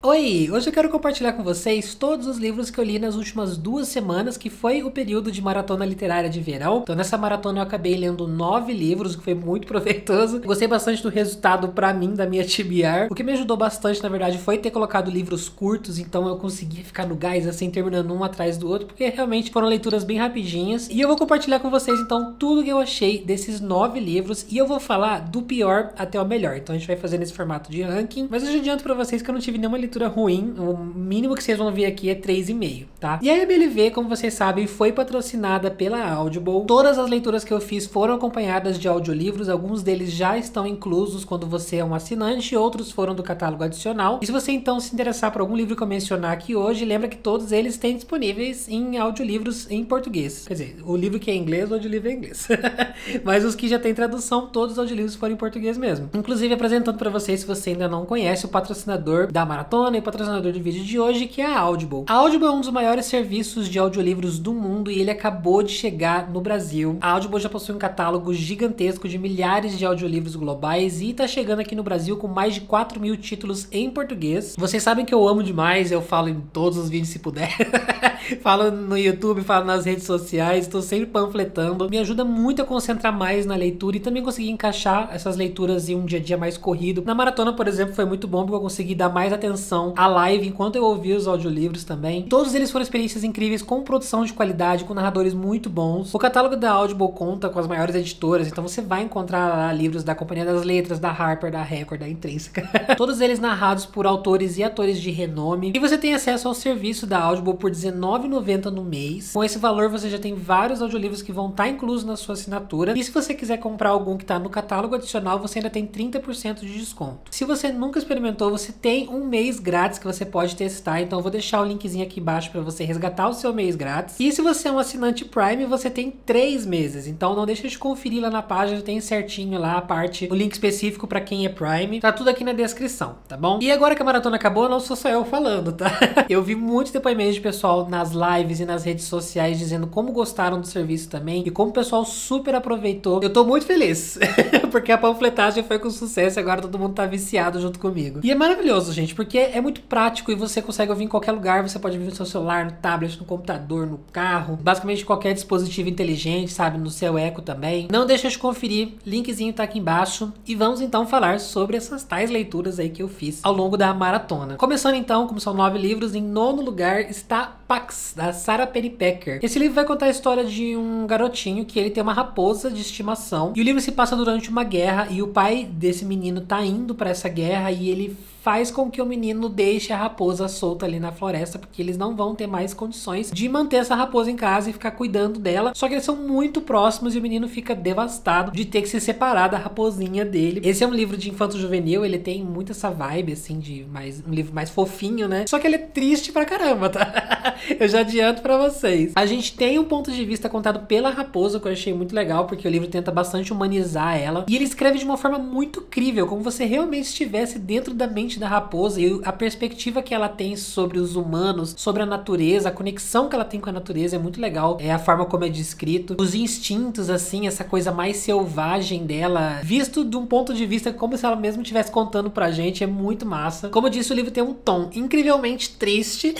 Oi, hoje eu quero compartilhar com vocês todos os livros que eu li nas últimas 2 semanas, que foi o período de maratona literária de verão. Então nessa maratona eu acabei lendo 9 livros, o que foi muito proveitoso. Gostei bastante do resultado pra mim, da minha TBR. O que me ajudou bastante, na verdade, foi ter colocado livros curtos, então eu consegui ficar no gás, assim, terminando um atrás do outro, porque realmente foram leituras bem rapidinhas. E eu vou compartilhar com vocês, então, tudo que eu achei desses 9 livros, e eu vou falar do pior até o melhor. Então a gente vai fazer nesse formato de ranking, mas eu já adianto pra vocês que eu não tive nenhuma leitura ruim, o mínimo que vocês vão ver aqui é 3,5, tá? E a MLV, como vocês sabem, foi patrocinada pela Audible. Todas as leituras que eu fiz foram acompanhadas de audiolivros, alguns deles já estão inclusos quando você é um assinante, outros foram do catálogo adicional. E se você então se interessar por algum livro que eu mencionar aqui hoje, lembra que todos eles têm disponíveis em audiolivros em português. Quer dizer, o livro que é em inglês, o audiolivro é em inglês. Mas os que já têm tradução, todos os audiolivros foram em português mesmo. Inclusive, apresentando pra vocês, se você ainda não conhece, o patrocinador da maratona e patrocinador de vídeo de hoje, que é a Audible. A Audible é um dos maiores serviços de audiolivros do mundo e ele acabou de chegar no Brasil. A Audible já possui um catálogo gigantesco de milhares de audiolivros globais e tá chegando aqui no Brasil com mais de 4.000 títulos em português. Vocês sabem que eu amo demais, eu falo em todos os vídeos se puder. Falo no YouTube, falo nas redes sociais, tô sempre panfletando. Me ajuda muito a concentrar mais na leitura e também conseguir encaixar essas leituras em um dia a dia mais corrido. Na maratona, por exemplo, foi muito bom porque eu consegui dar mais atenção à live enquanto eu ouvia os audiolivros também. Todos eles foram experiências incríveis, com produção de qualidade, com narradores muito bons. O catálogo da Audible conta com as maiores editoras, então você vai encontrar lá livros da Companhia das Letras, da Harper, da Record, da Intrínseca. Todos eles narrados por autores e atores de renome. E você tem acesso ao serviço da Audible por R$19,90 no mês. Com esse valor você já tem vários audiolivros que vão estar inclusos na sua assinatura. E se você quiser comprar algum que está no catálogo adicional, você ainda tem 30% de desconto. Se você nunca experimentou, você tem um mês grátis que você pode testar. Então eu vou deixar o linkzinho aqui embaixo para você resgatar o seu mês grátis. E se você é um assinante Prime, você tem 3 meses. Então não deixa de conferir lá na página, tem certinho lá a parte, o link específico para quem é Prime. Tá tudo aqui na descrição, tá bom? E agora que a maratona acabou, não sou só eu falando, tá? Eu vi muitos depoimentos de pessoal nas lives e nas redes sociais dizendo como gostaram do serviço também e como o pessoal super aproveitou. Eu tô muito feliz, porque a panfletagem foi com sucesso e agora todo mundo tá viciado junto comigo. E é maravilhoso, gente, porque é muito prático e você consegue ouvir em qualquer lugar. Você pode ouvir no seu celular, no tablet, no computador, no carro, basicamente qualquer dispositivo inteligente, sabe? No seu Echo também. Não deixa de conferir, linkzinho tá aqui embaixo. E vamos então falar sobre essas tais leituras aí que eu fiz ao longo da maratona. Começando então, como são 9 livros, em 9º lugar está Pax, da Sarah Pennypacker. Esse livro vai contar a história de um garotinho que ele tem uma raposa de estimação. E o livro se passa durante uma guerra e o pai desse menino tá indo para essa guerra e ele faz com que o menino deixe a raposa solta ali na floresta, porque eles não vão ter mais condições de manter essa raposa em casa e ficar cuidando dela. Só que eles são muito próximos e o menino fica devastado de ter que se separar da raposinha dele. Esse é um livro de infanto-juvenil, ele tem muito essa vibe, assim, de um livro mais fofinho, né? Só que ele é triste pra caramba, tá? Eu já adianto pra vocês. A gente tem um ponto de vista contado pela raposa, que eu achei muito legal, porque o livro tenta bastante humanizar ela. E ele escreve de uma forma muito crível, como se você realmente estivesse dentro da mente da raposa e a perspectiva que ela tem sobre os humanos, sobre a natureza, a conexão que ela tem com a natureza é muito legal. É a forma como é descrito, os instintos, assim, essa coisa mais selvagem dela, visto de um ponto de vista como se ela mesmo estivesse contando pra gente, é muito massa. Como eu disse, o livro tem um tom incrivelmente triste,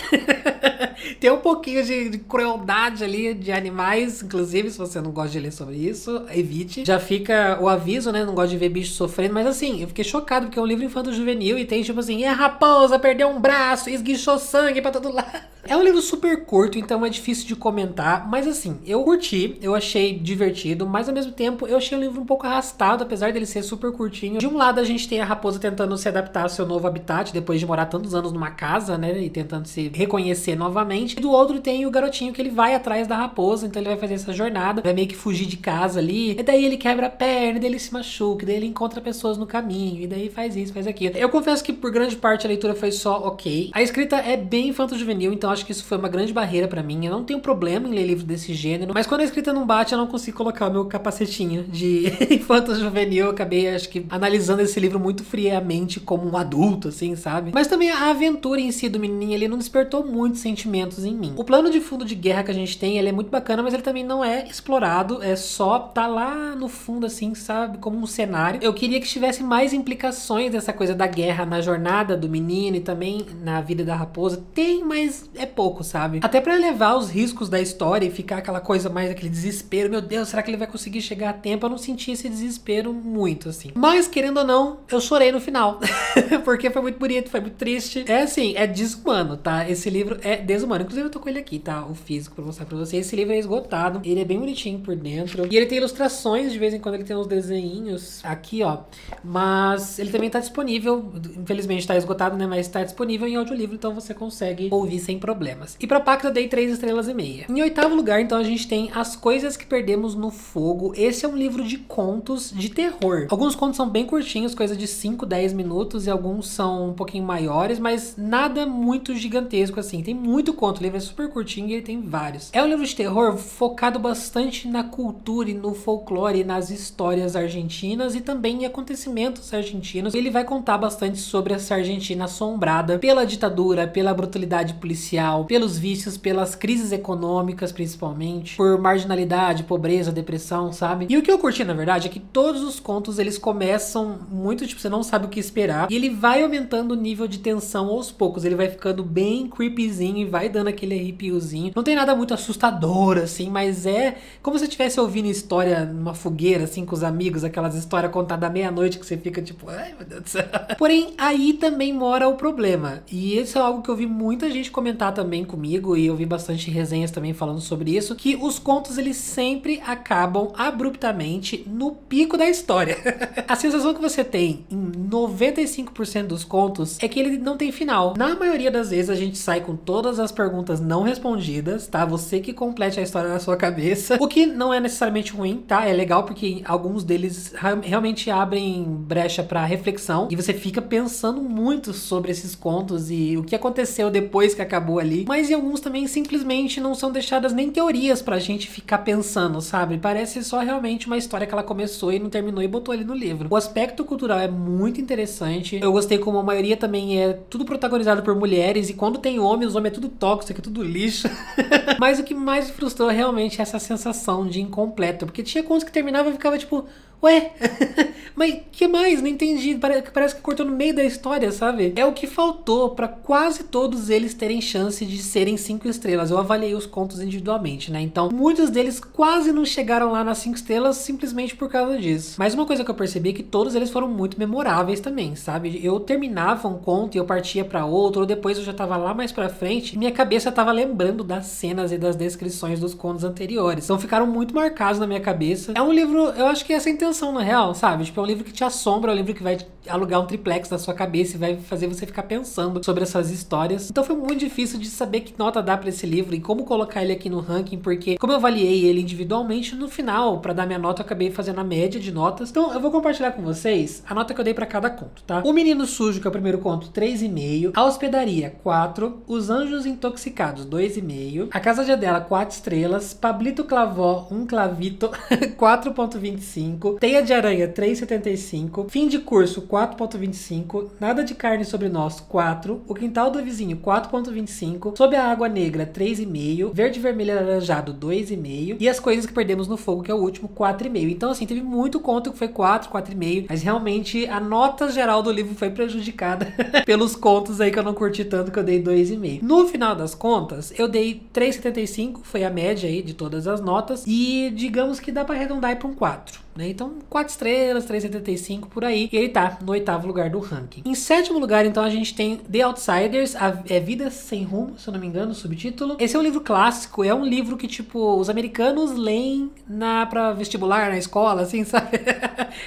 tem um pouquinho de crueldade ali de animais, inclusive, se você não gosta de ler sobre isso, evite. Já fica o aviso, né? Não gosto de ver bicho sofrendo, mas assim, eu fiquei chocado porque é um livro infanto-juvenil e tem tipo assim, e a raposa perdeu um braço, esguichou sangue pra todo lado. É um livro super curto, então é difícil de comentar, mas assim, eu curti, eu achei divertido, mas ao mesmo tempo eu achei o livro um pouco arrastado, apesar dele ser super curtinho. De um lado a gente tem a raposa tentando se adaptar ao seu novo habitat, depois de morar tantos anos numa casa, né, e tentando se reconhecer novamente. E do outro tem o garotinho que ele vai atrás da raposa, então ele vai fazer essa jornada, vai meio que fugir de casa ali, e daí ele quebra a perna, e daí ele se machuca, e daí ele encontra pessoas no caminho, e daí faz isso, faz aquilo. Eu confesso que por grande parte a leitura foi só ok. A escrita é bem infanto-juvenil, então acho que isso foi uma grande barreira pra mim. Eu não tenho problema em ler livro desse gênero, mas quando a escrita não bate, eu não consigo colocar o meu capacetinho de infanto-juvenil. Eu acabei, acho que, analisando esse livro muito friamente como um adulto, assim, sabe? Mas também a aventura em si do menininho, ele não despertou muitos sentimentos em mim. O plano de fundo de guerra que a gente tem, ele é muito bacana, mas ele também não é explorado, é só tá lá no fundo, assim, sabe? Como um cenário. Eu queria que tivesse mais implicações dessa coisa da guerra na jornada do menino e também na vida da raposa. Tem, mas é pouco, sabe? Até pra elevar os riscos da história e ficar aquela coisa mais, aquele desespero. Meu Deus, será que ele vai conseguir chegar a tempo? Eu não senti esse desespero muito, assim. Mas, querendo ou não, eu chorei no final. Porque foi muito bonito, foi muito triste. É assim, é desumano, tá? Esse livro é desumano. Inclusive, eu tô com ele aqui, tá? O físico, pra mostrar pra vocês. Esse livro é esgotado. Ele é bem bonitinho por dentro. E ele tem ilustrações, de vez em quando ele tem uns desenhinhos aqui, ó. Mas ele também tá disponível. Infelizmente tá esgotado, né? Mas tá disponível em audiolivro, então você consegue ouvir sem problemas. E pra Pacta eu dei 3,5 estrelas. Em oitavo lugar, então, a gente tem As Coisas que Perdemos no Fogo. Esse é um livro de contos de terror. Alguns contos são bem curtinhos, coisa de 5, 10 minutos, e alguns são um pouquinho maiores, mas nada muito gigantesco, assim. Tem muito conto, o livro é super curtinho e ele tem vários. É um livro de terror focado bastante na cultura e no folclore, nas histórias argentinas e também em acontecimentos argentinos. Ele vai contar bastante sobre essa Argentina assombrada pela ditadura, pela brutalidade policial, pelos vícios, pelas crises econômicas, principalmente, por marginalidade, pobreza, depressão, sabe? E o que eu curti, na verdade, é que todos os contos, eles começam muito, tipo, você não sabe o que esperar, e ele vai aumentando o nível de tensão aos poucos. Ele vai ficando bem creepyzinho e vai dando aquele arrepiozinho. Não tem nada muito assustador, assim, mas é como se você estivesse ouvindo história numa fogueira, assim, com os amigos, aquelas histórias contadas à meia-noite que você fica tipo, ai, meu Deus do céu. Porém, aí também mora o problema. E isso é algo que eu vi muita gente comentar também comigo, e eu vi bastante resenhas também falando sobre isso, que os contos, eles sempre acabam abruptamente no pico da história. A sensação que você tem em 95% dos contos é que ele não tem final. Na maioria das vezes a gente sai com todas as perguntas não respondidas, tá? Você que complete a história na sua cabeça. O que não é necessariamente ruim, tá? É legal porque alguns deles realmente abrem brecha pra reflexão e você fica pensando muito sobre esses contos e o que aconteceu depois que acabou ali. Mas em alguns também simplesmente não são deixadas nem teorias pra gente ficar pensando, sabe? Parece só realmente uma história que ela começou e não terminou e botou ali no livro. O aspecto cultural é muito interessante. Eu gostei como a maioria também é tudo protagonizado por mulheres, e quando tem homens, os homens é tudo tóxico, é tudo lixo. Mas o que mais me frustrou realmente é essa sensação de incompleto, porque tinha contos que terminava e ficava tipo, ué, mas que mais? Não entendi. Parece que cortou no meio da história, sabe? É o que faltou pra quase todos eles terem chance de serem 5 estrelas. Eu avaliei os contos individualmente, né? Então, muitos deles quase não chegaram lá nas 5 estrelas simplesmente por causa disso. Mas uma coisa que eu percebi é que todos eles foram muito memoráveis também, sabe? Eu terminava um conto e eu partia pra outro, ou depois eu já tava lá mais pra frente e minha cabeça tava lembrando das cenas e das descrições dos contos anteriores. Então ficaram muito marcados na minha cabeça. É um livro, eu acho que essa intenção na real, sabe? Tipo, é um livro que te assombra, é um livro que vai alugar um triplex na sua cabeça e vai fazer você ficar pensando sobre essas histórias. Então foi muito difícil de saber que nota dar pra esse livro e como colocar ele aqui no ranking, porque como eu avaliei ele individualmente, no final, pra dar minha nota, eu acabei fazendo a média de notas. Então eu vou compartilhar com vocês a nota que eu dei pra cada conto, tá? O Menino Sujo, que é o primeiro conto, 3,5. A Hospedaria, 4. Os Anjos Intoxicados, 2,5. A Casa de Adela, 4 estrelas. Pablito Clavó, um clavito, 4,25. Teia de Aranha, 3,75. Fim de Curso, 4,25. Nada de Carne Sobre Nós, 4. O Quintal do Vizinho, 4,25. Sob a Água Negra, 3,5. Verde, Vermelho e Alaranjado, 2,5. E As Coisas que Perdemos no Fogo, que é o último, 4,5. Então, assim, teve muito conto que foi 4, 4,5. Mas realmente a nota geral do livro foi prejudicada pelos contos aí que eu não curti tanto, que eu dei 2,5. No final das contas, eu dei 3,75. Foi a média aí de todas as notas. E digamos que dá pra arredondar aí pra um 4. Né? Então, 4 estrelas, 3,75 por aí. E ele tá no 8º lugar do ranking. Em 7º lugar, então, a gente tem The Outsiders, Vida Sem Rumo, se eu não me engano, o subtítulo. Esse é um livro clássico, é um livro que, tipo, os americanos leem pra vestibular, na escola, assim, sabe?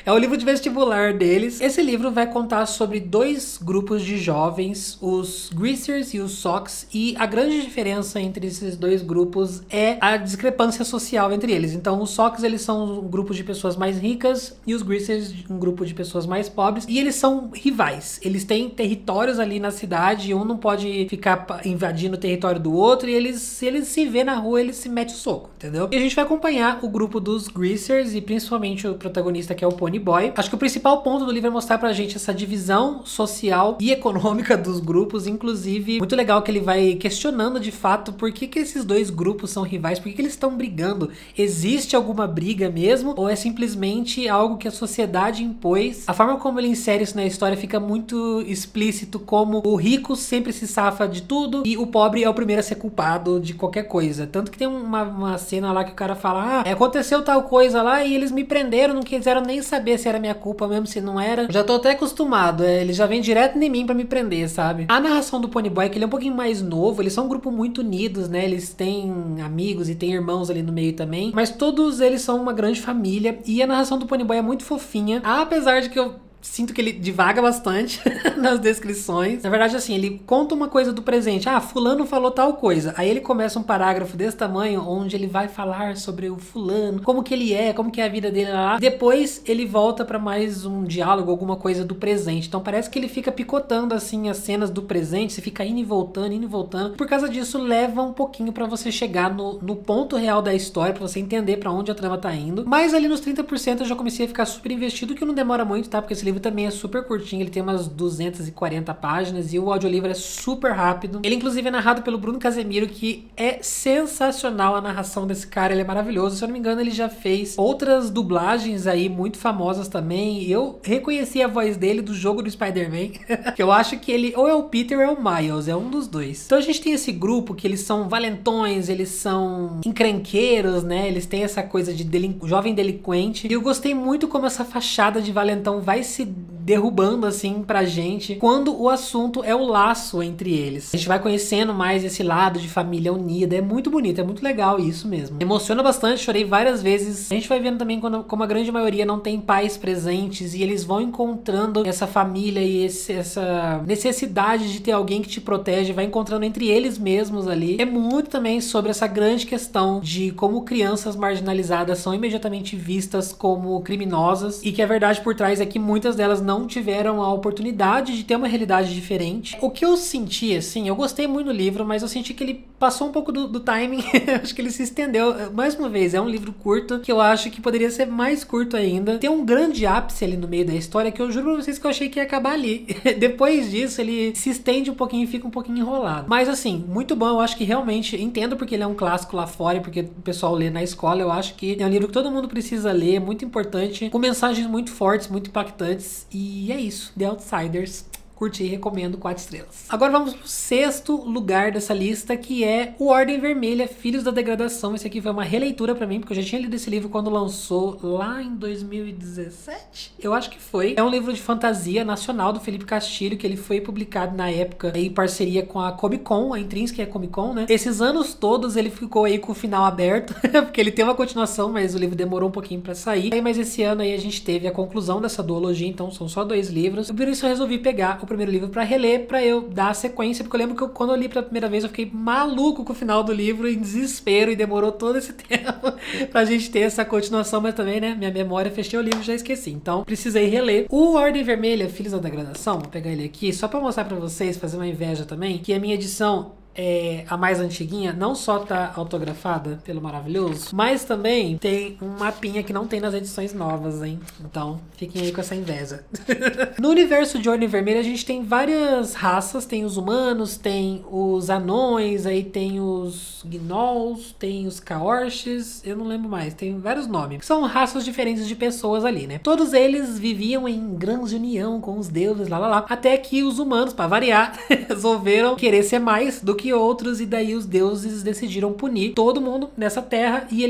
É o livro de vestibular deles. Esse livro vai contar sobre 2 grupos de jovens, os Greasers e os Sox, e a grande diferença entre esses 2 grupos é a discrepância social entre eles. Então, os Sox, eles são um grupo de pessoas mais ricas e os Greasers, um grupo de pessoas mais pobres. E eles são rivais. Eles têm territórios ali na cidade, um não pode ficar invadindo o território do outro, e se eles se vê na rua, eles se metem o soco, entendeu? E a gente vai acompanhar o grupo dos Greasers e principalmente o protagonista, que é o Pony Boy. Acho que o principal ponto do livro é mostrar pra gente essa divisão social e econômica dos grupos, inclusive muito legal que ele vai questionando de fato por que esses dois grupos são rivais, por que eles estão brigando. Existe alguma briga mesmo? Ou é simplesmente algo que a sociedade impôs? A forma como ele insere isso na história fica muito explícito, como o rico sempre se safa de tudo e o pobre é o primeiro a ser culpado de qualquer coisa. Tanto que tem uma cena lá que o cara fala, aconteceu tal coisa lá e eles me prenderam, não quiseram nem saber se era minha culpa mesmo, se não era. Já tô até acostumado, ele já vem direto em mim pra me prender, sabe? A narração do Pony Boy, que ele é um pouquinho mais novo, eles são um grupo muito unidos, né? Eles têm amigos e têm irmãos ali no meio também, mas todos eles são uma grande família e a narração do Pony Boy é muito fofinha, apesar de que eu sinto que ele divaga bastante nas descrições. Na verdade, assim, ele conta uma coisa do presente. Fulano falou tal coisa. Aí ele começa um parágrafo desse tamanho, onde ele vai falar sobre o fulano, como que ele é, como que é a vida dele lá. Depois ele volta pra mais um diálogo, alguma coisa do presente. Então parece que ele fica picotando, assim, as cenas do presente. Você fica indo e voltando. Por causa disso, leva um pouquinho pra você chegar no ponto real da história, pra você entender pra onde a trama tá indo. Mas ali nos 30% eu já comecei a ficar super investido, que não demora muito, tá? Porque esse livro também é super curtinho, ele tem umas 240 páginas e o audiolivro é super rápido. Ele inclusive é narrado pelo Bruno Casemiro, que é sensacional a narração desse cara, ele é maravilhoso. Se eu não me engano, ele já fez outras dublagens aí muito famosas também. Eu reconheci a voz dele do jogo do Spider-Man, que eu acho que ele ou é o Peter ou é o Miles, é um dos dois. Então a gente tem esse grupo que eles são valentões, eles são encrenqueiros, né? Eles têm essa coisa de jovem delinquente. E eu gostei muito como essa fachada de valentão vai se derrubando assim pra gente quando o assunto é o laço entre eles. A gente vai conhecendo mais esse lado de família unida, é muito bonito, é muito legal isso mesmo. Emociona bastante, chorei várias vezes. A gente vai vendo também como a grande maioria não tem pais presentes e eles vão encontrando essa família e essa necessidade de ter alguém que te protege, vai encontrando entre eles mesmos ali. É muito também sobre essa grande questão de como crianças marginalizadas são imediatamente vistas como criminosas e que a verdade por trás é que muitas delas não tiveram a oportunidade de ter uma realidade diferente. O que eu senti, assim, eu gostei muito do livro, mas eu senti que ele passou um pouco do timing. Acho que ele se estendeu. Mais uma vez, é um livro curto, que eu acho que poderia ser mais curto ainda. Tem um grande ápice ali no meio da história, que eu juro pra vocês que eu achei que ia acabar ali. Depois disso, ele se estende um pouquinho e fica um pouquinho enrolado. Mas assim, muito bom, eu acho que realmente, entendo porque ele é um clássico lá fora, e porque o pessoal lê na escola, eu acho que é um livro que todo mundo precisa ler, é muito importante, com mensagens muito fortes, muito impactantes. E é isso, The Outsiders. Curti e recomendo 4 estrelas. Agora vamos pro 6º lugar dessa lista, que é o Ordem Vermelha, Filhos da Degradação. Esse aqui foi uma releitura pra mim, porque eu já tinha lido esse livro quando lançou lá em 2017. Eu acho que foi. É um livro de fantasia nacional do Felipe Castilho, que ele foi publicado na época em parceria com a Comic Con, a Intrínseca e a Comic Con, né? Esses anos todos ele ficou aí com o final aberto, porque ele tem uma continuação, mas o livro demorou um pouquinho pra sair. Mas esse ano aí a gente teve a conclusão dessa duologia, então são só 2 livros. Por isso eu resolvi pegar o primeiro livro pra reler, pra eu dar a sequência, porque eu lembro que quando eu li pela primeira vez eu fiquei maluco com o final do livro, em desespero, e demorou todo esse tempo pra gente ter essa continuação, mas também, né, minha memória, fechei o livro e já esqueci, então precisei reler. O Ordem Vermelha, Filhos da Degradação, vou pegar ele aqui, só pra mostrar pra vocês, fazer uma inveja também, que a minha edição a mais antiguinha, não só tá autografada pelo maravilhoso, mas também tem um mapinha que não tem nas edições novas, hein? Então, fiquem aí com essa inveja. No universo de Ordem Vermelha, a gente tem várias raças, tem os humanos, tem os anões, aí tem os gnolls, tem os caorches, eu não lembro mais, tem vários nomes. São raças diferentes de pessoas ali, né? Todos eles viviam em grande união com os deuses, lá, até que os humanos, pra variar, resolveram querer ser mais do que outros, e daí os deuses decidiram punir todo mundo nessa terra, e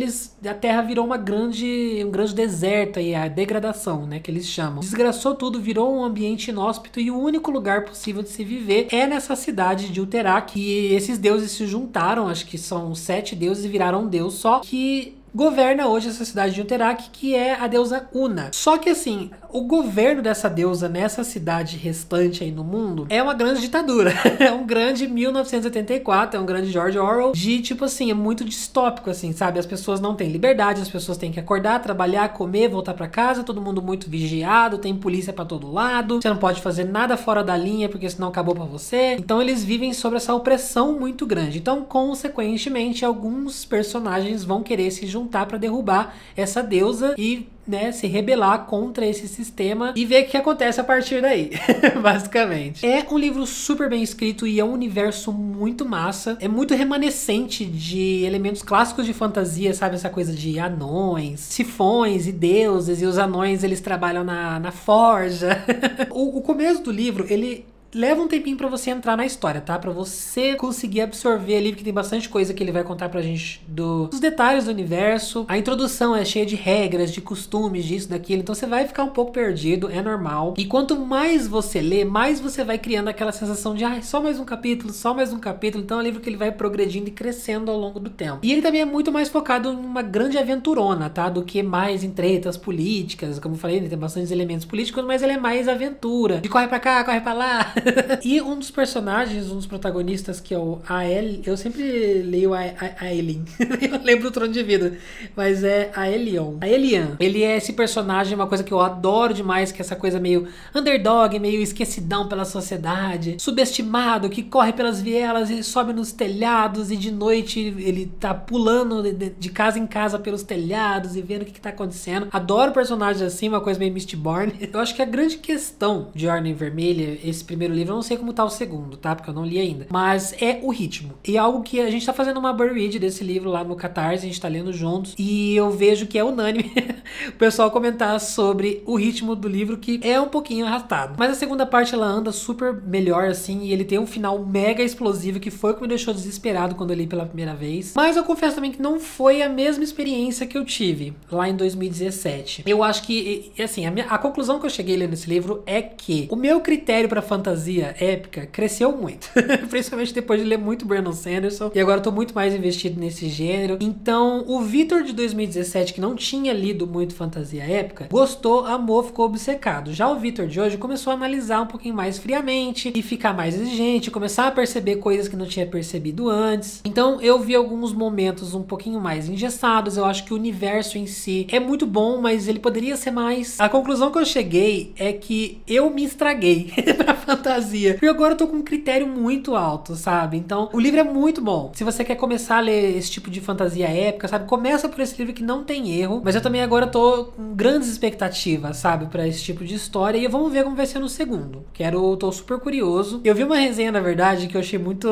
a terra virou um grande deserto, aí a degradação, né, que eles chamam. Desgraçou tudo, virou um ambiente inóspito, e o único lugar possível de se viver é nessa cidade de Uterac, que esses deuses se juntaram, acho que são 7 deuses, e viraram um deus só, que governa hoje essa cidade de Unterak, que é a deusa Una. Só que assim, o governo dessa deusa nessa cidade restante aí no mundo é uma grande ditadura. É um grande 1984, é um grande George Orwell de tipo assim, é muito distópico assim, sabe? As pessoas não têm liberdade, as pessoas têm que acordar, trabalhar, comer, voltar pra casa, todo mundo muito vigiado, tem polícia pra todo lado, você não pode fazer nada fora da linha porque senão acabou pra você. Então eles vivem sob essa opressão muito grande. Então, consequentemente, alguns personagens vão querer se juntar pra derrubar essa deusa e, né, se rebelar contra esse sistema e ver o que acontece a partir daí, basicamente. É um livro super bem escrito e é um universo muito massa. É muito remanescente de elementos clássicos de fantasia, sabe? Essa coisa de anões, sifões e deuses, e os anões, eles trabalham na forja. O começo do livro, ele leva um tempinho pra você entrar na história, tá? Pra você conseguir absorver ali, porque tem bastante coisa que ele vai contar pra gente dos detalhes do universo. A introdução é cheia de regras, de costumes, disso, daquilo. Então você vai ficar um pouco perdido, é normal. E quanto mais você lê, mais você vai criando aquela sensação de só mais um capítulo, só mais um capítulo. Então é um livro que ele vai progredindo e crescendo ao longo do tempo. E ele também é muito mais focado em uma grande aventurona, tá? Do que mais em tretas políticas. Como eu falei, ele tem bastantes elementos políticos, mas ele é mais aventura. De corre pra cá, corre pra lá. E um dos personagens, um dos protagonistas, que é o Ael, eu sempre leio Aelin, eu lembro o Trono de Vida, mas é Aelion. Aelian. Ele é esse personagem, uma coisa que eu adoro demais, que é essa coisa meio underdog, meio esquecidão pela sociedade, subestimado, que corre pelas vielas e sobe nos telhados, e de noite ele tá pulando de casa em casa pelos telhados e vendo o que tá acontecendo. Adoro personagens assim, uma coisa meio Mistborn. Eu acho que a grande questão de Ordem Vermelha, esse primeiro livro, eu não sei como tá o segundo, tá? Porque eu não li ainda. Mas é o ritmo. E algo que a gente tá fazendo uma burn read desse livro lá no Catarse, a gente tá lendo juntos. E eu vejo que é unânime o pessoal comentar sobre o ritmo do livro, que é um pouquinho arrastado. Mas a segunda parte, ela anda super melhor, assim. E ele tem um final mega explosivo, que foi o que me deixou desesperado quando eu li pela primeira vez. Mas eu confesso também que não foi a mesma experiência que eu tive lá em 2017. Eu acho que, assim, a conclusão que eu cheguei lendo esse livro é que o meu critério pra fantasia épica cresceu muito, principalmente depois de ler muito Brandon Sanderson, e agora eu tô muito mais investido nesse gênero. Então o Vitor de 2017, que não tinha lido muito fantasia épica, gostou, amou, ficou obcecado. Já o Vitor de hoje começou a analisar um pouquinho mais friamente e ficar mais exigente, começar a perceber coisas que não tinha percebido antes. Então eu vi alguns momentos um pouquinho mais engessados. Eu acho que o universo em si é muito bom, mas ele poderia ser mais. A conclusão que eu cheguei é que eu me estraguei pra fantasia, porque agora eu tô com um critério muito alto, sabe? Então, o livro é muito bom. Se você quer começar a ler esse tipo de fantasia épica, sabe? Começa por esse livro que não tem erro, mas eu também agora tô com grandes expectativas, sabe? Pra esse tipo de história, e vamos ver como vai ser no segundo. Tô super curioso. Eu vi uma resenha, na verdade, que eu achei muito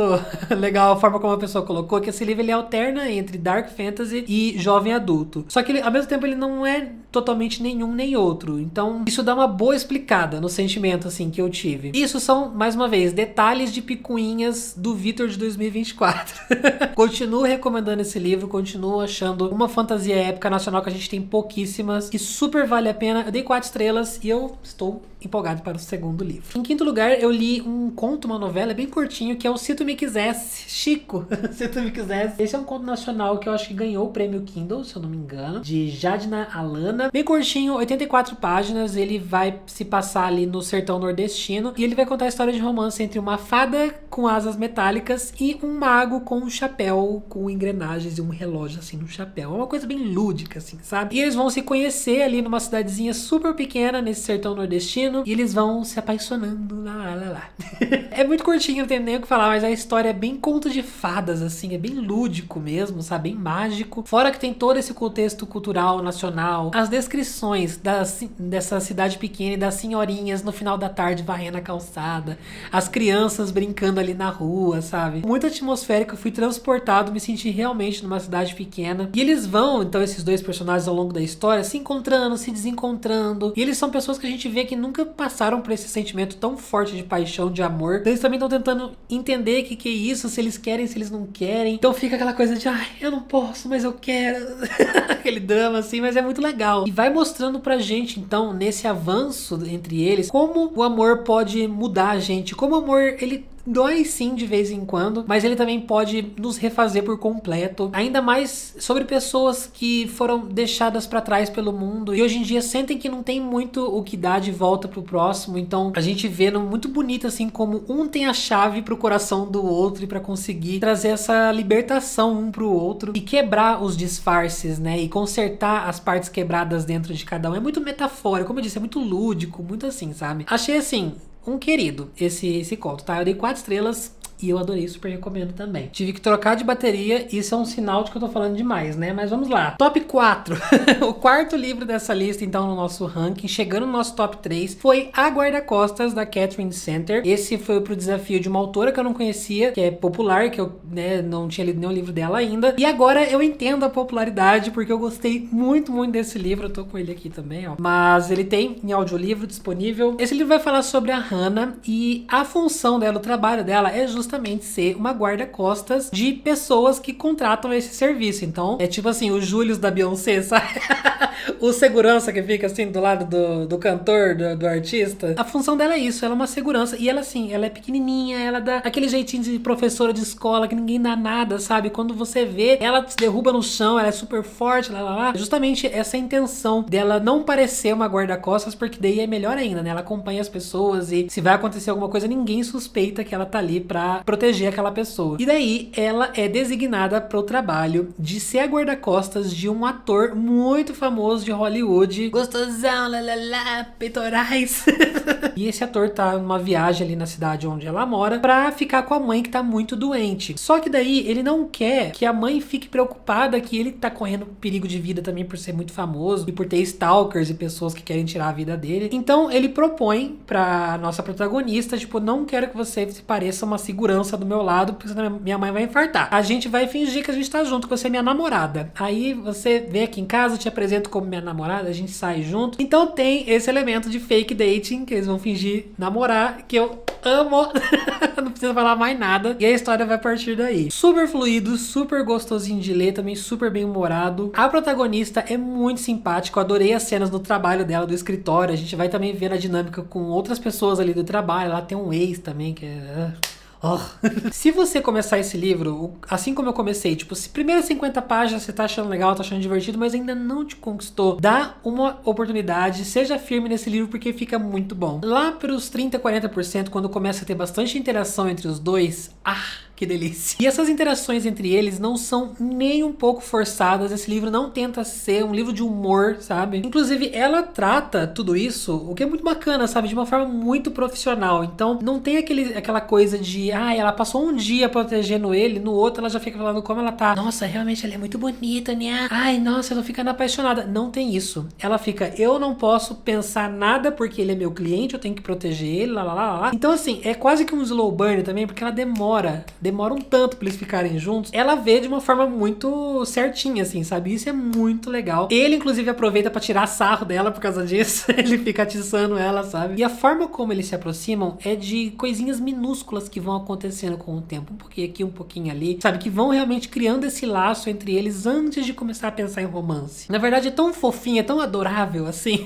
legal a forma como a pessoa colocou, que esse livro ele alterna entre Dark Fantasy e jovem adulto. Só que ele, ao mesmo tempo, ele não é totalmente nenhum nem outro. Então, isso dá uma boa explicada no sentimento, assim, que eu tive. Isso são, mais uma vez, detalhes de picuinhas do Vitor de 2024. Continuo recomendando esse livro, continuo achando uma fantasia épica nacional que a gente tem pouquíssimas, que super vale a pena. Eu dei 4 estrelas e eu estou empolgado para o segundo livro. Em quinto lugar, eu li um conto, uma novela bem curtinho, que é o Se Tu Me Quisesse, Chico. Se Tu Me Quisesse. Esse é um conto nacional que eu acho que ganhou o prêmio Kindle, se eu não me engano, de Jadna Alana. Bem curtinho, 84 páginas, ele vai se passar ali no sertão nordestino, e ele vai contar a história de romance entre uma fada com asas metálicas e um mago com um chapéu com engrenagens e um relógio assim no chapéu. É uma coisa bem lúdica, assim, sabe? E eles vão se conhecer ali numa cidadezinha super pequena, nesse sertão nordestino, e eles vão se apaixonando, lá. É muito curtinho, não tem nem o que falar, mas a história é bem conto de fadas, assim, é bem lúdico mesmo, sabe? Bem mágico. Fora que tem todo esse contexto cultural, nacional, as descrições dessa cidade pequena e das senhorinhas no final da tarde varrendo a calçada, as crianças brincando ali na rua, sabe? Muito atmosférico, eu fui transportado, me senti realmente numa cidade pequena. E eles vão, então, esses dois personagens ao longo da história, se encontrando, se desencontrando, e eles são pessoas que a gente vê que nunca passaram por esse sentimento tão forte de paixão, de amor. Eles também estão tentando entender o que é isso, se eles querem, se eles não querem. Então fica aquela coisa de, eu não posso, mas eu quero. Aquele drama assim, mas é muito legal. E vai mostrando pra gente, então, nesse avanço entre eles, como o amor pode mudar a gente, como o amor, ele dói sim de vez em quando, mas ele também pode nos refazer por completo, ainda mais sobre pessoas que foram deixadas pra trás pelo mundo e hoje em dia sentem que não tem muito o que dar de volta pro próximo. Então a gente vê muito bonito assim como um tem a chave pro coração do outro e pra conseguir trazer essa libertação um pro outro e quebrar os disfarces, né, e consertar as partes quebradas dentro de cada um. É muito metafórico, como eu disse, é muito lúdico, muito assim, sabe? Achei assim um querido esse conto, tá? Eu dei 4 estrelas e eu adorei, super recomendo também. Tive que trocar de bateria, isso é um sinal de que eu tô falando demais, né? Mas vamos lá. Top 4. O quarto livro dessa lista, então, no nosso ranking, chegando no nosso top 3, foi A Guarda-Costas, da Catherine Center. Esse foi pro desafio de uma autora que eu não conhecia, que é popular, que eu, né, não tinha lido nenhum livro dela ainda. E agora eu entendo a popularidade, porque eu gostei muito, muito desse livro. Eu tô com ele aqui também, ó. Mas ele tem em audiolivro disponível. Esse livro vai falar sobre a Hannah e a função dela, o trabalho dela é justamente ser uma guarda-costas de pessoas que contratam esse serviço. Então, é tipo assim, o Július da Beyoncé, sabe? O segurança que fica assim do lado do cantor, do artista. A função dela é isso, ela é uma segurança. E ela assim, ela é pequenininha, ela dá aquele jeitinho de professora de escola que ninguém dá nada, sabe? Quando você vê, ela se derruba no chão, ela é super forte, lá. Justamente essa intenção dela não parecer uma guarda-costas, porque daí é melhor ainda, né? Ela acompanha as pessoas e se vai acontecer alguma coisa, ninguém suspeita que ela tá ali pra proteger aquela pessoa. E daí, ela é designada pro trabalho de ser a guarda-costas de um ator muito famoso de Hollywood. Gostosão, peitorais. E esse ator tá numa viagem ali na cidade onde ela mora pra ficar com a mãe que tá muito doente. Só que daí, ele não quer que a mãe fique preocupada que ele tá correndo perigo de vida também por ser muito famoso e por ter stalkers e pessoas que querem tirar a vida dele. Então, ele propõe pra nossa protagonista, tipo, não quero que você se pareça uma segurança do meu lado, porque senão minha mãe vai infartar. A gente vai fingir que a gente tá junto, que você é minha namorada. Aí você vem aqui em casa, eu te apresento como minha namorada, a gente sai junto. Então tem esse elemento de fake dating, que eles vão fingir namorar, que eu amo. Não precisa falar mais nada. E a história vai partir daí. Super fluido, super gostosinho de ler, também super bem humorado. A protagonista é muito simpática, eu adorei as cenas do trabalho dela, do escritório. A gente vai também ver a dinâmica com outras pessoas ali do trabalho. Ela tem um ex também, que é... Oh. Se você começar esse livro, assim como eu comecei, tipo, se primeiras 50 páginas você tá achando legal, tá achando divertido, mas ainda não te conquistou, dá uma oportunidade, seja firme nesse livro porque fica muito bom. Lá pros 30, 40%, quando começa a ter bastante interação entre os dois, que delícia. E essas interações entre eles não são nem um pouco forçadas. Esse livro não tenta ser um livro de humor, sabe? Inclusive, ela trata tudo isso, o que é muito bacana, sabe? De uma forma muito profissional. Então, não tem aquela coisa de, ela passou um dia protegendo ele, no outro ela já fica falando como ela tá. Nossa, realmente ela é muito bonita, né? Ai, nossa, eu tô ficando apaixonada. Não tem isso. Ela fica, eu não posso pensar nada porque ele é meu cliente, eu tenho que proteger ele, lá. Então, assim, é quase que um slow burn também, porque ela demora um tanto pra eles ficarem juntos. Ela vê de uma forma muito certinha, assim, sabe? Isso é muito legal. Ele, inclusive, aproveita pra tirar sarro dela por causa disso. Ele fica atiçando ela, sabe? E a forma como eles se aproximam é de coisinhas minúsculas que vão acontecendo com o tempo. Um pouquinho aqui, um pouquinho ali, sabe? Que vão realmente criando esse laço entre eles antes de começar a pensar em romance. Na verdade, é tão fofinho, é tão adorável, assim,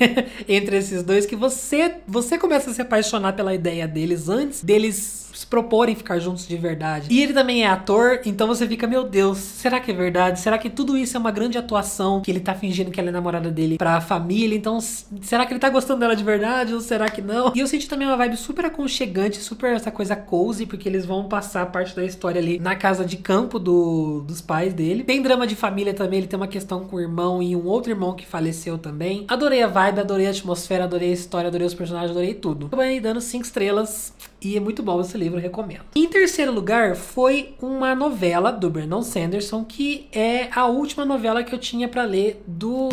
entre esses dois, que você começa a se apaixonar pela ideia deles antes deles se proporem ficar juntos de verdade. E ele também é ator, então você fica, meu Deus, será que é verdade? Será que tudo isso é uma grande atuação que ele tá fingindo que ela é namorada dele pra família? Então, será que ele tá gostando dela de verdade ou será que não? E eu senti também uma vibe super aconchegante, super essa coisa cozy, porque eles vão passar parte da história ali na casa de campo dos pais dele. Tem drama de família também, ele tem uma questão com o irmão e um outro irmão que faleceu também. Adorei a vibe, adorei a atmosfera, adorei a história, adorei os personagens, adorei tudo. Tô aí dando 5 estrelas e é muito bom esse livro, eu recomendo. Em terceiro lugar foi uma novela do Brandon Sanderson, que é a última novela que eu tinha pra ler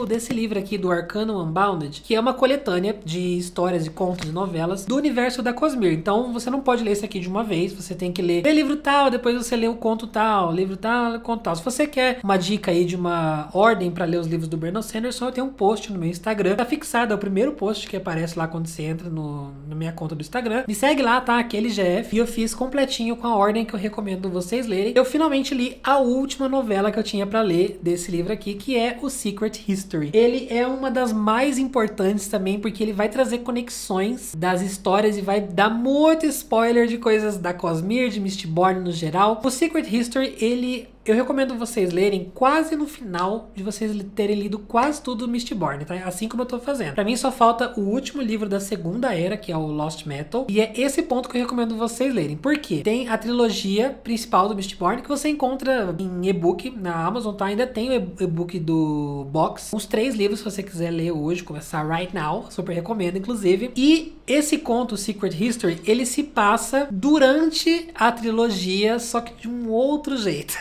desse livro aqui, do Arcanum Unbounded, que é uma coletânea de histórias e contos e novelas do universo da Cosmere. Então você não pode ler isso aqui de uma vez, você tem que ler livro tal, depois você lê o conto tal, livro tal, conto tal. Se você quer uma dica aí de uma ordem pra ler os livros do Brandon Sanderson, eu tenho um post no meu Instagram, tá fixado, é o primeiro post que aparece lá quando você entra na minha conta do Instagram. Me segue lá, tá? Aquele GF. E eu fiz completinho com a ordem que eu recomendo vocês lerem. Eu finalmente li a última novela que eu tinha pra ler desse livro aqui, que é o Secret History. Ele é uma das mais importantes também, porque ele vai trazer conexões das histórias e vai dar muito spoiler de coisas da Cosmere, de Mistborn no geral. O Secret History, eu recomendo vocês lerem quase no final de vocês terem lido quase tudo do Mistborn, tá? Assim como eu tô fazendo. Pra mim só falta o último livro da segunda era, que é o Lost Metal, e é esse ponto que eu recomendo vocês lerem. Por quê? Tem a trilogia principal do Mistborn, que você encontra em e-book na Amazon, tá? Ainda tem o e-book do box. Os 3 livros, se você quiser ler hoje, começar right now, super recomendo, inclusive. E esse conto, Secret History, ele se passa durante a trilogia, só que de um outro jeito.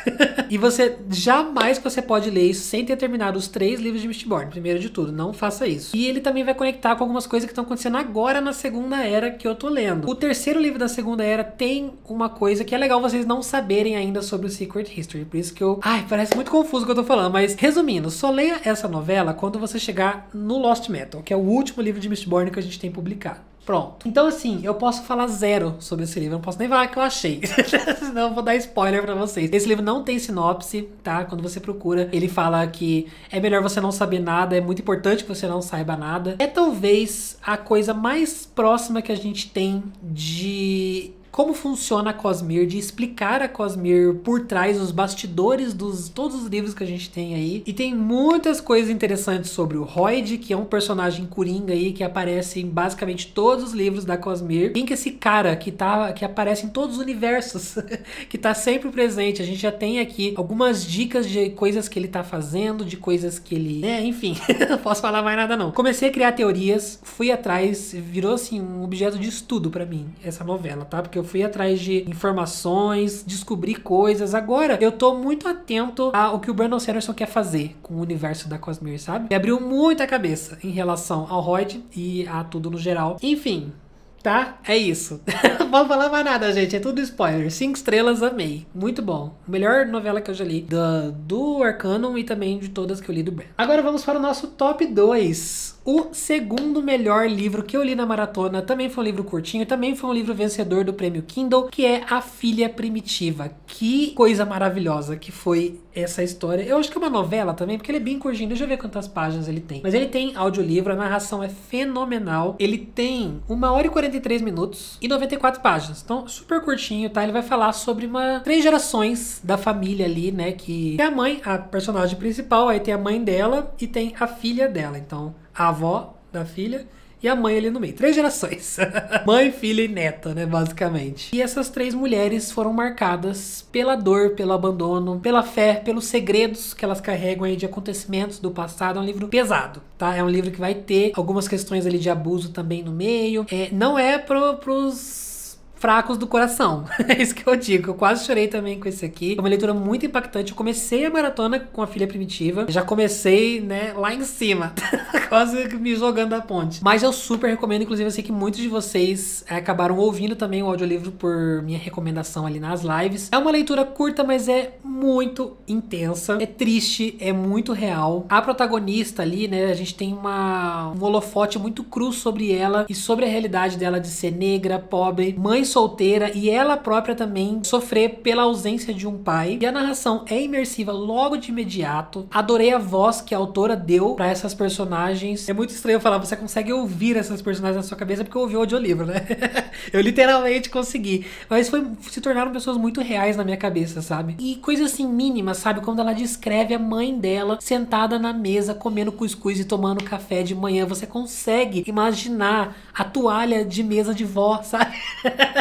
E você jamais que você pode ler isso sem ter terminado os 3 livros de Mistborn. Primeiro de tudo, não faça isso. E ele também vai conectar com algumas coisas que estão acontecendo agora na segunda era que eu tô lendo. O terceiro livro da segunda era tem uma coisa que é legal vocês não saberem ainda sobre o Secret History. Por isso que parece muito confuso o que eu tô falando, mas resumindo, só leia essa novela quando você chegar no Lost Metal, que é o último livro de Mistborn que a gente tem publicado. Pronto. Então, assim, eu posso falar zero sobre esse livro. Eu não posso nem falar que eu achei. Senão eu vou dar spoiler pra vocês. Esse livro não tem sinopse, tá? Quando você procura, ele fala que é melhor você não saber nada. É muito importante que você não saiba nada. É talvez a coisa mais próxima que a gente tem de como funciona a Cosmere, de explicar a Cosmere por trás, os bastidores dos todos os livros que a gente tem aí. E tem muitas coisas interessantes sobre o Hoid, que é um personagem coringa aí, que aparece em basicamente todos os livros da Cosmere. Quem que é esse cara que aparece em todos os universos, que tá sempre presente. A gente já tem aqui algumas dicas de coisas que ele tá fazendo, de coisas que ele... enfim, não posso falar mais nada não. Comecei a criar teorias, fui atrás, virou assim um objeto de estudo pra mim, essa novela, tá? Porque eu fui atrás de informações, descobri coisas. Agora, eu tô muito atento ao que o Brandon Sanderson quer fazer com o universo da Cosmere, sabe? Me abriu muito a cabeça em relação ao Hoid e a tudo no geral. Enfim, tá? É isso. Não posso falar mais nada, gente. É tudo spoiler. 5 estrelas, amei. Muito bom. Melhor novela que eu já li do Arcanum e também de todas que eu li do Brandon. Agora vamos para o nosso top 2. O segundo melhor livro que eu li na maratona também foi um livro curtinho, também foi um livro vencedor do prêmio Kindle, que é A Filha Primitiva. Que coisa maravilhosa que foi essa história. Eu acho que é uma novela também, porque ele é bem curtinho. Deixa eu ver quantas páginas ele tem. Mas ele tem audiolivro, a narração é fenomenal. Ele tem 1h e 43 minutos e 94 páginas. Então, super curtinho, tá? Ele vai falar sobre 3 gerações da família ali, né? Que é a mãe, a personagem principal, aí tem a mãe dela e tem a filha dela. Então, a avó da filha e a mãe ali no meio. 3 gerações. Mãe, filha e neta, né? Basicamente. E essas 3 mulheres foram marcadas pela dor, pelo abandono, pela fé, pelos segredos que elas carregam aí de acontecimentos do passado. É um livro pesado, tá? É um livro que vai ter algumas questões ali de abuso também no meio. Não é pros fracos do coração. É isso que eu digo. Eu quase chorei também com esse aqui. É uma leitura muito impactante. Eu comecei a maratona com A Filha Primitiva. Já comecei, né, lá em cima. Quase me jogando da ponte. Mas eu super recomendo. Inclusive, eu sei que muitos de vocês acabaram ouvindo também o audiolivro por minha recomendação ali nas lives. É uma leitura curta, mas é muito intensa. É triste, é muito real. A protagonista ali, né, a gente tem um holofote muito cru sobre ela e sobre a realidade dela de ser negra, pobre, mãe solteira e ela própria também sofrer pela ausência de um pai. E a narração é imersiva logo de imediato. Adorei a voz que a autora deu pra essas personagens. É muito estranho falar, você consegue ouvir essas personagens na sua cabeça porque eu ouvi o audiolivro, né? Eu literalmente consegui. Mas se tornaram pessoas muito reais na minha cabeça, sabe? E coisas assim mínimas, sabe? Quando ela descreve a mãe dela sentada na mesa comendo cuscuz e tomando café de manhã, você consegue imaginar a toalha de mesa de vó, sabe?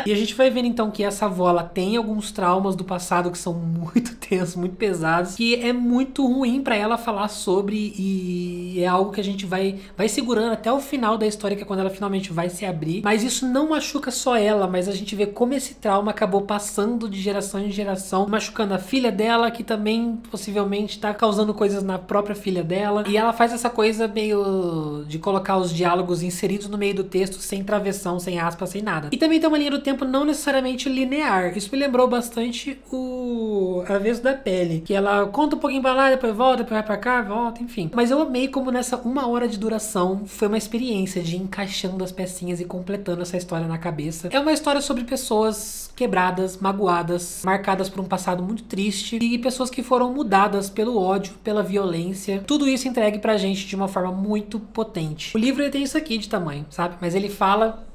E a gente vai vendo então que essa avó, ela tem alguns traumas do passado que são muito tensos, muito pesados, que é muito ruim pra ela falar sobre, e é algo que a gente vai segurando até o final da história, que é quando ela finalmente vai se abrir. Mas isso não machuca só ela, mas a gente vê como esse trauma acabou passando de geração em geração, machucando a filha dela, que também possivelmente tá causando coisas na própria filha dela. E ela faz essa coisa meio de colocar os diálogos inseridos no meio do texto, sem travessão, sem aspas, sem nada. E também tem uma linha do tempo não necessariamente linear. Isso me lembrou bastante o Avesso da Pele, que ela conta um pouquinho pra lá, depois volta, depois vai pra cá, volta, enfim. Mas eu amei como nessa 1 hora de duração foi uma experiência de ir encaixando as pecinhas e completando essa história na cabeça. É uma história sobre pessoas quebradas, magoadas, marcadas por um passado muito triste e pessoas que foram mudadas pelo ódio, pela violência. Tudo isso entregue pra gente de uma forma muito potente. O livro ele tem isso aqui de tamanho, sabe? Mas ele fala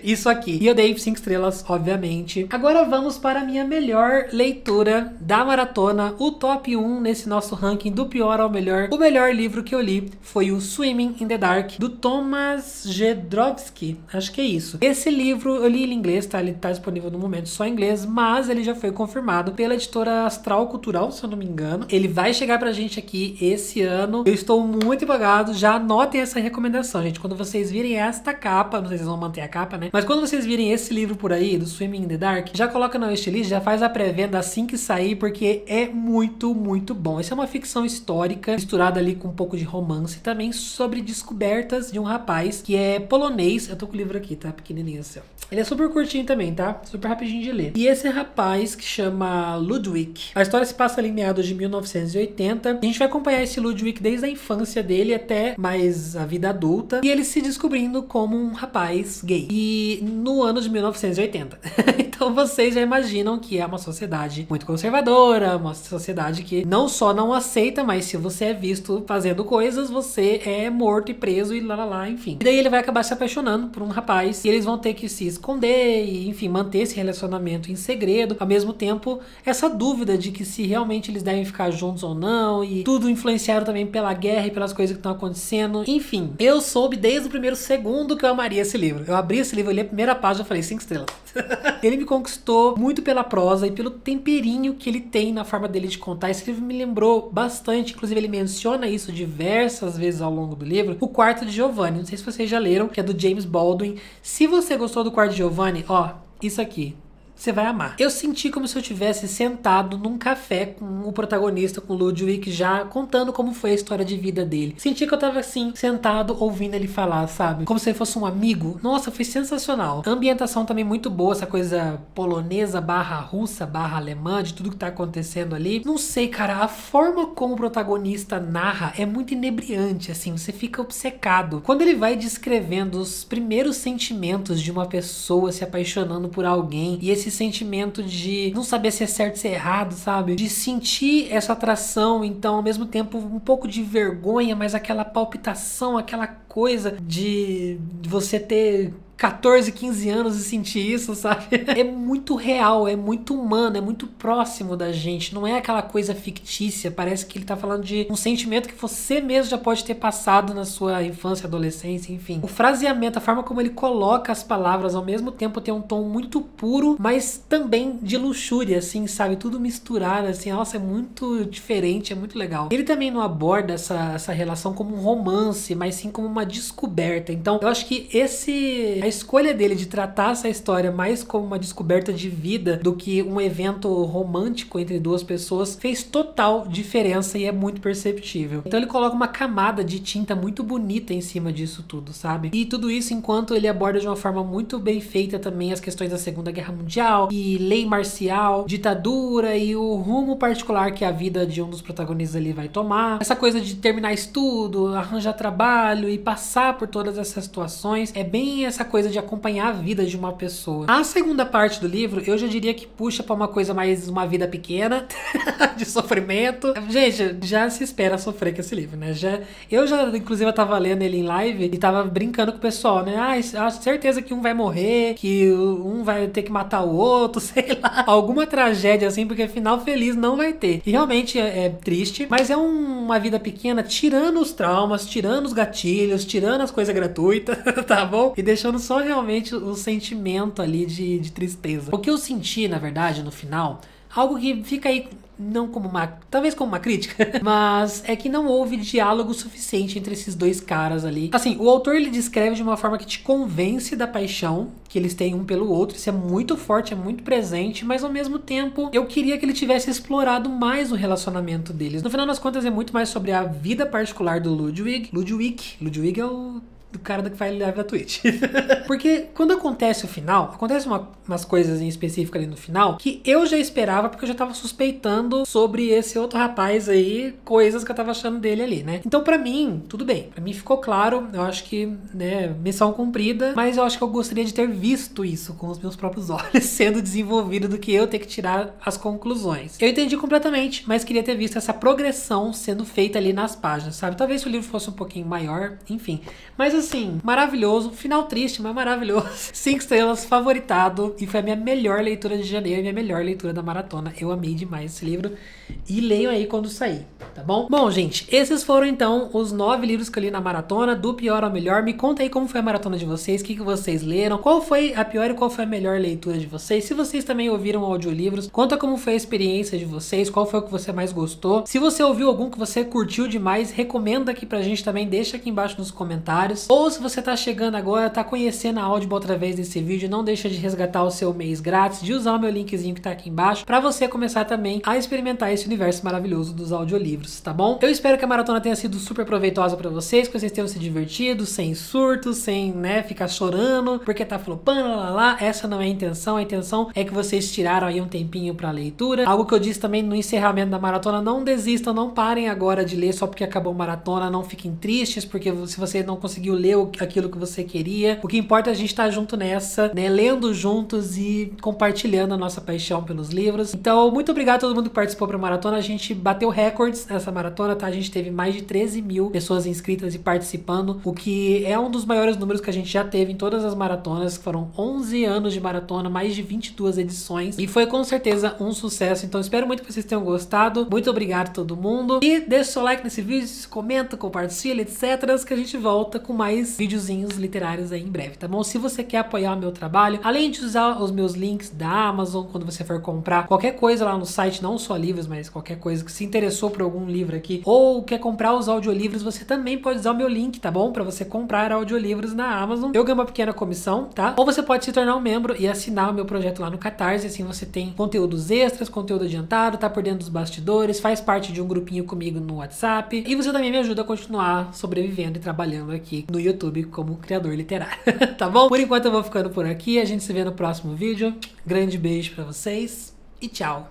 isso aqui. E eu dei 5 estrelas, obviamente. Agora vamos para a minha melhor leitura da maratona, o top 1 nesse nosso ranking do pior ao melhor. O melhor livro que eu li foi o Swimming in the Dark, do Thomas Jedrowski. Acho que é isso. Esse livro eu li em inglês, tá? Ele tá disponível no momento só em inglês, mas ele já foi confirmado pela editora Astral Cultural, se eu não me engano. Ele vai chegar pra gente aqui esse ano. Eu estou muito empolgado. Já anotem essa recomendação, gente. Quando vocês virem esta capa, não sei se vocês vão manter a capa, né? Mas quando vocês virem esse livro por aí, do Swimming in the Dark, já coloca na wishlist, já faz a pré-venda assim que sair, porque é muito, muito bom. Essa é uma ficção histórica, misturada ali com um pouco de romance, também sobre descobertas de um rapaz que é polonês. Eu tô com o livro aqui, tá? Pequenininho assim, ó. Ele é super curtinho também, tá? Super rapidinho de ler. E esse rapaz que chama Ludwig. A história se passa ali em meados de 1980. A gente vai acompanhar esse Ludwig desde a infância dele até mais a vida adulta. E ele se descobrindo como um rapaz gay. E no ano de 1980. Então vocês já imaginam que é uma sociedade muito conservadora, uma sociedade que não só não aceita, mas se você é visto fazendo coisas, você é morto e preso e lá, enfim. E daí ele vai acabar se apaixonando por um rapaz e eles vão ter que se esconder e, enfim, manter esse relacionamento em segredo. Ao mesmo tempo, essa dúvida de que se realmente eles devem ficar juntos ou não, e tudo influenciado também pela guerra e pelas coisas que estão acontecendo. Enfim, eu soube desde o primeiro segundo que eu amaria esse livro. Eu abri esse livro, eu li a primeira página e falei 5 estrelas. Ele me conquistou muito pela prosa e pelo temperinho que ele tem na forma dele de contar. Esse livro me lembrou bastante, inclusive ele menciona isso diversas vezes ao longo do livro, o Quarto de Giovanni. Não sei se vocês já leram, que é do James Baldwin. Se você gostou do Quarto de Giovanni, ó, isso aqui. Você vai amar. Eu senti como se eu tivesse sentado num café com o protagonista, com o Ludwig, já contando como foi a história de vida dele. Senti que eu tava assim, sentado, ouvindo ele falar, sabe? Como se ele fosse um amigo. Nossa, foi sensacional. A ambientação também muito boa, essa coisa polonesa barra russa, barra alemã, de tudo que tá acontecendo ali. Não sei, cara, a forma como o protagonista narra é muito inebriante, assim, você fica obcecado. Quando ele vai descrevendo os primeiros sentimentos de uma pessoa se apaixonando por alguém, e esse sentimento de não saber se é certo ou se é errado, sabe? De sentir essa atração, então ao mesmo tempo um pouco de vergonha, mas aquela palpitação, aquela coisa de você ter 14, 15 anos e sentir isso, sabe? É muito real, é muito humano, é muito próximo da gente. Não é aquela coisa fictícia. Parece que ele tá falando de um sentimento que você mesmo já pode ter passado na sua infância, adolescência, enfim. O fraseamento, a forma como ele coloca as palavras, ao mesmo tempo tem um tom muito puro, mas também de luxúria, assim, sabe? Tudo misturado, assim. Nossa, é muito diferente, é muito legal. Ele também não aborda essa relação como um romance, mas sim como uma descoberta. Então, eu acho que a escolha dele de tratar essa história mais como uma descoberta de vida do que um evento romântico entre duas pessoas fez total diferença e é muito perceptível. Então ele coloca uma camada de tinta muito bonita em cima disso tudo, sabe? E tudo isso enquanto ele aborda de uma forma muito bem feita também as questões da Segunda Guerra Mundial e lei marcial, ditadura e o rumo particular que a vida de um dos protagonistas ali vai tomar. Essa coisa de terminar estudo, arranjar trabalho e passar por todas essas situações é bem essa coisa de acompanhar a vida de uma pessoa. A segunda parte do livro, eu já diria que puxa pra uma coisa mais uma vida pequena, de sofrimento. Gente, já se espera sofrer com esse livro, né? Eu já, inclusive, eu tava lendo ele em live e tava brincando com o pessoal, né? Acho certeza que um vai morrer, que um vai ter que matar o outro, sei lá. Alguma tragédia assim, porque final feliz não vai ter. E realmente é triste, mas é uma vida pequena, tirando os traumas, tirando os gatilhos, tirando as coisas gratuitas, tá bom? E deixando só realmente o sentimento ali de tristeza. O que eu senti, na verdade, no final, algo que fica aí não como talvez como uma crítica, mas é que não houve diálogo suficiente entre esses dois caras ali. Assim, o autor ele descreve de uma forma que te convence da paixão que eles têm um pelo outro, isso é muito forte, é muito presente, mas ao mesmo tempo eu queria que ele tivesse explorado mais o relacionamento deles. No final das contas é muito mais sobre a vida particular do Ludwig. Ludwig é o do cara que faz live na Twitch. Porque quando acontece o final, acontece umas coisas em específico ali no final, que eu já esperava, porque eu já tava suspeitando sobre esse outro rapaz aí, coisas que eu tava achando dele ali, né? Então pra mim, tudo bem. Pra mim ficou claro, eu acho que, né, missão cumprida, mas eu acho que eu gostaria de ter visto isso com os meus próprios olhos sendo desenvolvido do que eu ter que tirar as conclusões. Eu entendi completamente, mas queria ter visto essa progressão sendo feita ali nas páginas, sabe? Talvez se o livro fosse um pouquinho maior, enfim. Mas assim, maravilhoso, final triste, mas maravilhoso. 5 estrelas, favoritado, e foi a minha melhor leitura de janeiro, e minha melhor leitura da maratona. Eu amei demais esse livro, e leiam aí quando sair, tá bom? Bom, gente, esses foram então os 9 livros que eu li na maratona, do pior ao melhor. Me conta aí como foi a maratona de vocês, o que vocês leram, qual foi a pior e qual foi a melhor leitura de vocês. Se vocês também ouviram audiolivros, conta como foi a experiência de vocês, qual foi o que você mais gostou. Se você ouviu algum que você curtiu demais, recomenda aqui pra gente também, deixa aqui embaixo nos comentários. Ou se você tá chegando agora, tá conhecendo a Audible através desse vídeo, não deixa de resgatar o seu mês grátis, de usar o meu linkzinho que tá aqui embaixo, pra você começar também a experimentar esse universo maravilhoso dos audiolivros, tá bom? Eu espero que a maratona tenha sido super proveitosa pra vocês, que vocês tenham se divertido, sem surtos, sem, né, ficar chorando, porque tá flopando, lá. Essa não é a intenção é que vocês tiraram aí um tempinho pra leitura. Algo que eu disse também no encerramento da maratona, não desistam, não parem agora de ler só porque acabou a maratona, não fiquem tristes, porque se você não conseguiu ler aquilo que você queria, o que importa é a gente estar junto nessa, né, lendo juntos e compartilhando a nossa paixão pelos livros. Então, muito obrigado a todo mundo que participou pra maratona, a gente bateu recordes nessa maratona, tá? A gente teve mais de 13 mil pessoas inscritas e participando, o que é um dos maiores números que a gente já teve em todas as maratonas, que foram 11 anos de maratona, mais de 22 edições, e foi com certeza um sucesso. Então espero muito que vocês tenham gostado, muito obrigado a todo mundo, e deixa o seu like nesse vídeo, comenta, compartilha, etc, que a gente volta com mais videozinhos literários aí em breve, tá bom? Se você quer apoiar o meu trabalho, além de usar os meus links da Amazon, quando você for comprar qualquer coisa lá no site, não só livros, mas qualquer coisa que se interessou por algum livro aqui, ou quer comprar os audiolivros, você também pode usar o meu link, tá bom? Pra você comprar audiolivros na Amazon. Eu ganho uma pequena comissão, tá? Ou você pode se tornar um membro e assinar o meu projeto lá no Catarse, assim você tem conteúdos extras, conteúdo adiantado, tá por dentro dos bastidores, faz parte de um grupinho comigo no WhatsApp, e você também me ajuda a continuar sobrevivendo e trabalhando aqui no YouTube como criador literário, tá bom? Por enquanto eu vou ficando por aqui, a gente se vê no próximo vídeo. Grande beijo pra vocês e tchau!